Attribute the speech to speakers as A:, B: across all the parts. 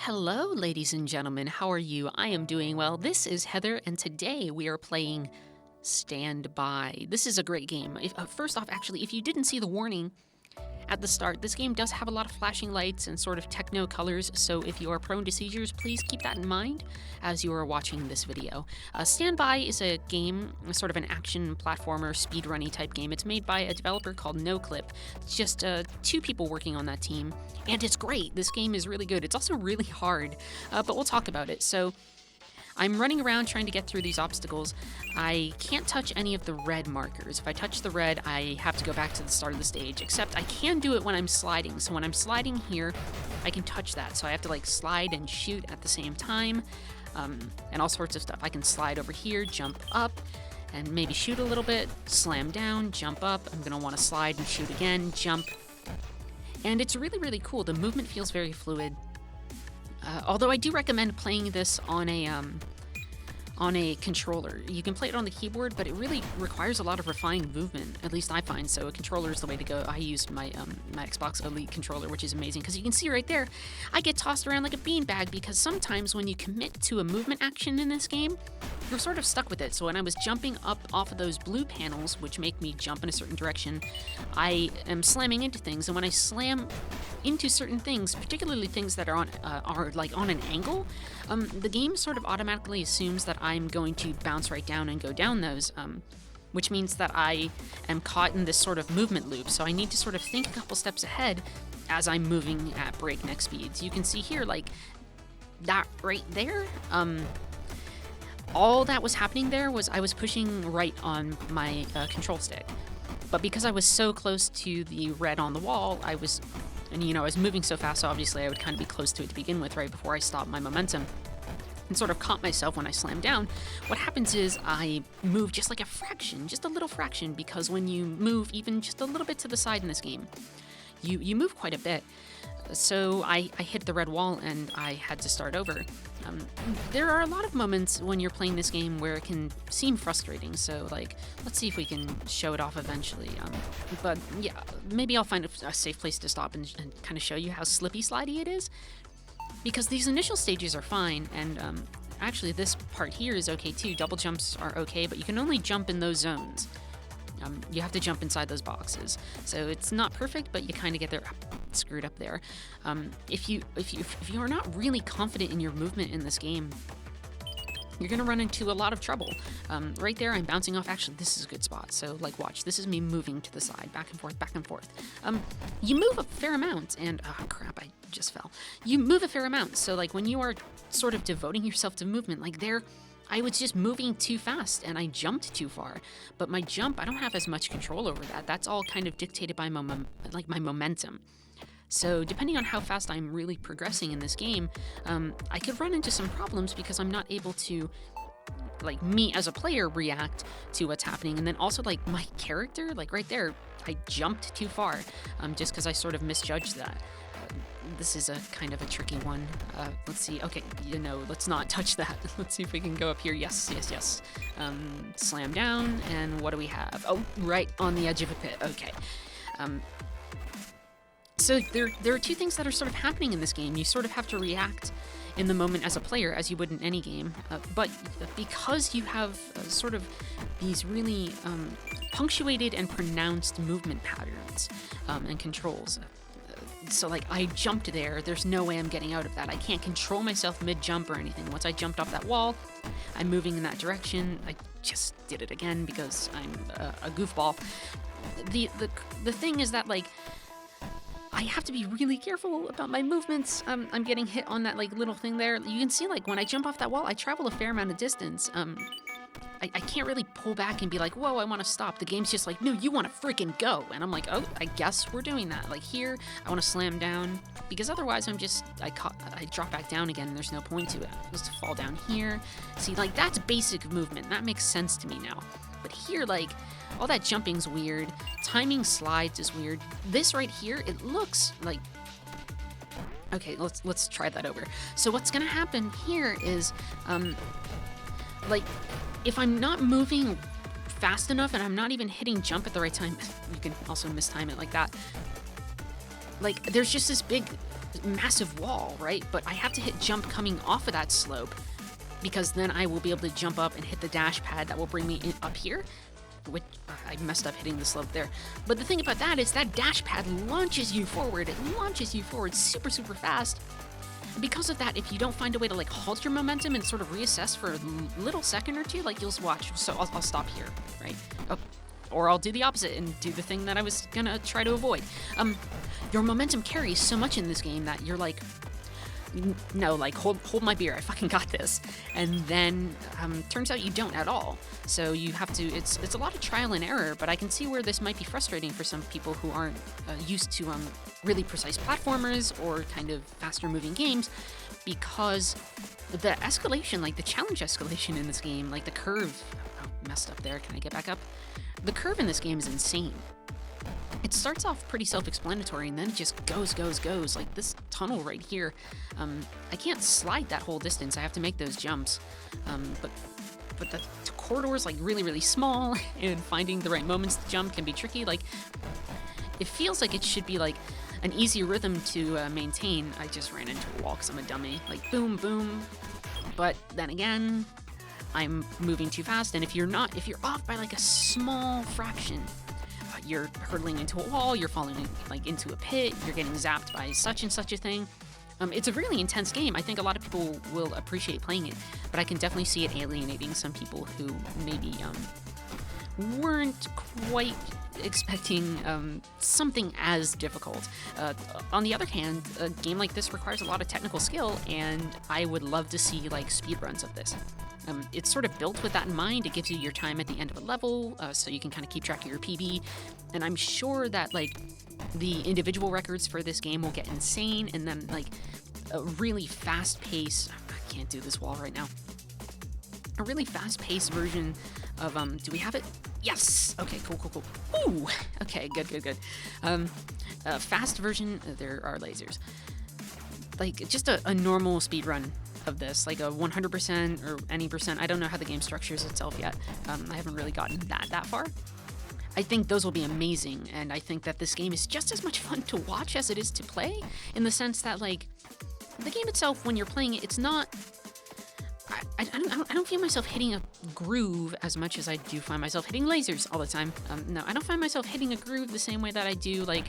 A: Hello, ladies and gentlemen. How are you? I am doing well. This is Heather, and today we are playing Stand By. This is a great game. First off, actually, if you didn't see the warning at the start, this game does have a lot of flashing lights and sort of techno colors, so if you are prone to seizures, please keep that in mind as you are watching this video. Stand By is a game, sort of an action platformer, speedrunny type game. It's made by a developer called NoClip. It's just two people working on that team, and it's great. This game is really good. It's also really hard, but we'll talk about it. So I'm running around trying to get through these obstacles. I can't touch any of the red markers. If I touch the red, I have to go back to the start of the stage, except I can do it when I'm sliding. So when I'm sliding here, I can touch that. So I have to like slide and shoot at the same time, and all sorts of stuff. I can slide over here, jump up, and maybe shoot a little bit, slam down, jump up. I'm gonna wanna slide and shoot again, jump. And it's really, really cool. The movement feels very fluid. Although I do recommend playing this on a controller. You can play it on the keyboard, but it really requires a lot of refined movement. At least I find so. A controller is the way to go. I used my Xbox Elite controller, which is amazing because you can see right there, I get tossed around like a beanbag because sometimes when you commit to a movement action in this game, you're sort of stuck with it. So when I was jumping up off of those blue panels, which make me jump in a certain direction, I am slamming into things, and when I slam into certain things, particularly things that are like on an angle, the game sort of automatically assumes that I'm going to bounce right down and go down those, which means that I am caught in this sort of movement loop. So I need to sort of think a couple steps ahead as I'm moving at breakneck speeds. You can see here, like that right there. All that was happening there was I was pushing right on my control stick. But because I was so close to the red on the wall, I was moving so fast, so obviously I would kind of be close to it to begin with right before I stopped my momentum and sort of caught myself when I slammed down. What happens is I move just like a fraction, just a little fraction, because when you move even just a little bit to the side in this game, you move quite a bit. So I hit the red wall and I had to start over. There are a lot of moments when you're playing this game where it can seem frustrating, so like, let's see if we can show it off eventually. But yeah, maybe I'll find a safe place to stop and kind of show you how slippy slidey it is. Because these initial stages are fine, and actually this part here is okay too. Double jumps are okay, but you can only jump in those zones. You have to jump inside those boxes. So it's not perfect, but you kind of get there screwed up there. If you are not really confident in your movement in this game, you're gonna run into a lot of trouble. Right there, I'm bouncing off. Actually, this is a good spot. So like, watch. This is me moving to the side, back and forth, back and forth. You move a fair amount, and oh crap, I just fell. You move a fair amount. So like, when you are sort of devoting yourself to movement, like there, I was just moving too fast and I jumped too far. But my jump, I don't have as much control over that. That's all kind of dictated by my momentum. So depending on how fast I'm really progressing in this game, I could run into some problems because I'm not able to, like, me as a player react to what's happening. And then also like my character, like right there, I jumped too far just because I sort of misjudged that. This is a kind of a tricky one. Let's see. Okay, let's not touch that. Let's see if we can go up here. Yes. Slam down, and what do we have? Oh, right on the edge of a pit. Okay. So there are two things that are sort of happening in this game. You sort of have to react in the moment as a player, as you would in any game. But because you have sort of these really punctuated and pronounced movement patterns and controls. So like, I jumped there, there's no way I'm getting out of that. I can't control myself mid-jump or anything. Once I jumped off that wall, I'm moving in that direction. I just did it again because I'm a goofball. The thing is that, like, I have to be really careful about my movements. I'm getting hit on that like little thing there. You can see, like, when I jump off that wall, I travel a fair amount of distance. I can't really pull back and be like, whoa, I want to stop. The game's just like, no, you want to freaking go. And I'm like, oh, I guess we're doing that. Like here, I want to slam down because otherwise I drop back down again and there's no point to it. I'm supposed to fall down here. See, like, that's basic movement. That makes sense to me now. But here, like, all that jumping's weird. Timing slides is weird. This right here, it looks like... Okay, let's try that over. So what's gonna happen here is, like, if I'm not moving fast enough and I'm not even hitting jump at the right time, you can also mistime it like that. Like, there's just this big massive wall, right? But I have to hit jump coming off of that slope, because then I will be able to jump up and hit the dash pad that will bring me up here, which I messed up hitting the slope there. But the thing about that is that dash pad launches you forward. It launches you forward super, super fast. And because of that, if you don't find a way to like halt your momentum and sort of reassess for a little second or two, like you'll watch. So I'll stop here, right? Oh, or I'll do the opposite and do the thing that I was gonna try to avoid. Your momentum carries so much in this game that you're like, no, like hold my beer, I fucking got this. And then turns out you don't at all. So you have to, it's a lot of trial and error, but I can see where this might be frustrating for some people who aren't used to really precise platformers or kind of faster moving games, because the escalation, like the challenge escalation in this game, like the curve, oh, messed up there, can I get back up? The curve in this game is insane. It starts off pretty self-explanatory, and then it just goes. Like this tunnel right here, I can't slide that whole distance. I have to make those jumps. But the corridor is like really, really small, and finding the right moments to jump can be tricky. Like, it feels like it should be like an easy rhythm to maintain. I just ran into a wall because I'm a dummy. Like boom, boom. But then again, I'm moving too fast, and if you're off by like a small fraction, you're hurtling into a wall, you're falling like into a pit, you're getting zapped by such and such a thing. It's a really intense game. I think a lot of people will appreciate playing it, but I can definitely see it alienating some people who maybe weren't quite expecting something as difficult. On the other hand, a game like this requires a lot of technical skill, and I would love to see like speedruns of this. It's sort of built with that in mind. It gives you your time at the end of a level, so you can kind of keep track of your PB. And I'm sure that like the individual records for this game will get insane, and then like a really fast-paced, I can't do this wall right now, a really fast-paced version of, do we have it? Yes! Okay, cool. Ooh! Okay, good. A fast version, there are lasers. Like, just a normal speedrun of this, like a 100% or any percent. I don't know how the game structures itself yet. I haven't really gotten that far. I think those will be amazing, and I think that this game is just as much fun to watch as it is to play, in the sense that, like, the game itself, when you're playing it, it's not... I don't feel myself hitting a groove as much as I do find myself hitting lasers all the time. No, I don't find myself hitting a groove the same way that I do, like,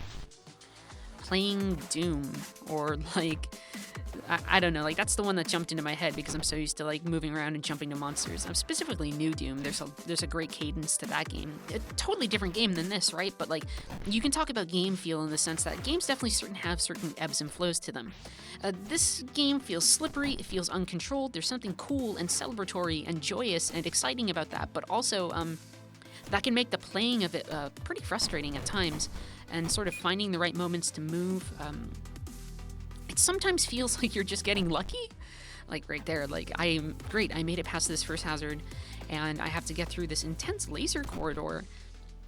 A: playing Doom, or, like... I don't know, like that's the one that jumped into my head because I'm so used to like moving around and jumping to monsters. I'm specifically New Doom. There's a great cadence to that game. A totally different game than this, right? But like you can talk about game feel in the sense that games definitely have certain ebbs and flows to them. This game feels slippery, it feels uncontrolled. There's something cool and celebratory and joyous and exciting about that, but also that can make the playing of it pretty frustrating at times, and sort of finding the right moments to move. It sometimes feels like you're just getting lucky. Like right there, like I'm great, I made it past this first hazard, and I have to get through this intense laser corridor,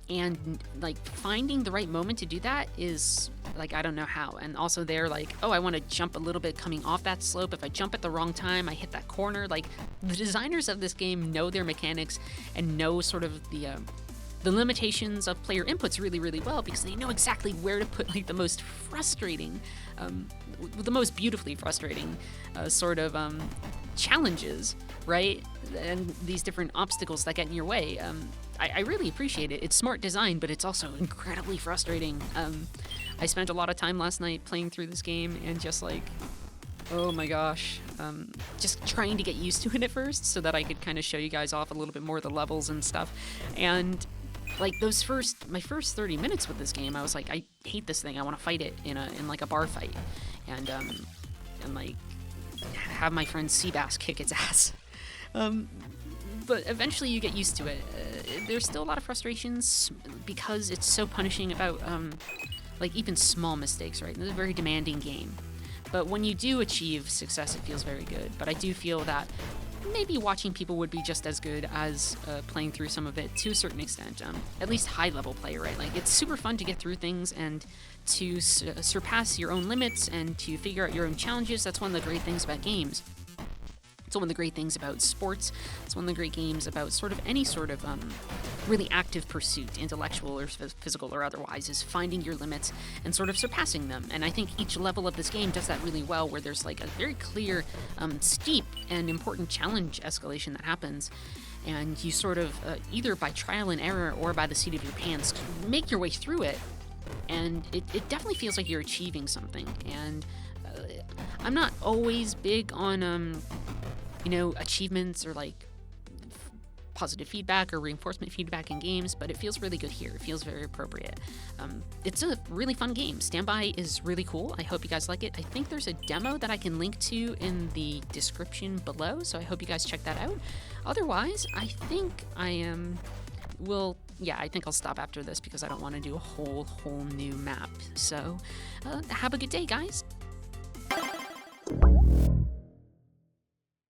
A: and like finding the right moment to do that is like, I don't know how. And also they're like, oh, I want to jump a little bit coming off that slope. If I jump at the wrong time, I hit that corner. Like the designers of this game know their mechanics and know sort of the limitations of player inputs really, really well, because they know exactly where to put like the most frustrating, the most beautifully frustrating sort of challenges, right? And these different obstacles that get in your way. I really appreciate it. It's smart design, but it's also incredibly frustrating. I spent a lot of time last night playing through this game and just like, oh my gosh, just trying to get used to it at first so that I could kind of show you guys off a little bit more of the levels and stuff. And like my first 30 minutes with this game, I was like, I hate this thing. I want to fight it in like a bar fight, and like have my friend Seabass kick its ass. But eventually you get used to it. There's still a lot of frustrations because it's so punishing about like even small mistakes, right? It's a very demanding game. But when you do achieve success, it feels very good. But I do feel that maybe watching people would be just as good as playing through some of it to a certain extent. At least high-level play, right? Like, it's super fun to get through things and to surpass your own limits and to figure out your own challenges. That's one of the great things about games. So one of the great things about sports, it's one of the great games about sort of any sort of really active pursuit, intellectual or physical or otherwise, is finding your limits and sort of surpassing them. And I think each level of this game does that really well, where there's like a very clear, steep and important challenge escalation that happens. And you sort of, either by trial and error or by the seat of your pants, make your way through it. And it definitely feels like you're achieving something. And I'm not always big on, achievements or like positive feedback or reinforcement feedback in games, but it feels really good here. It feels very appropriate. It's a really fun game. Standby is really cool. I hope you guys like it. I think there's a demo that I can link to in the description below, so I hope you guys check that out. Otherwise, I think I think I'll stop after this because I don't want to do a whole new map. So have a good day, guys.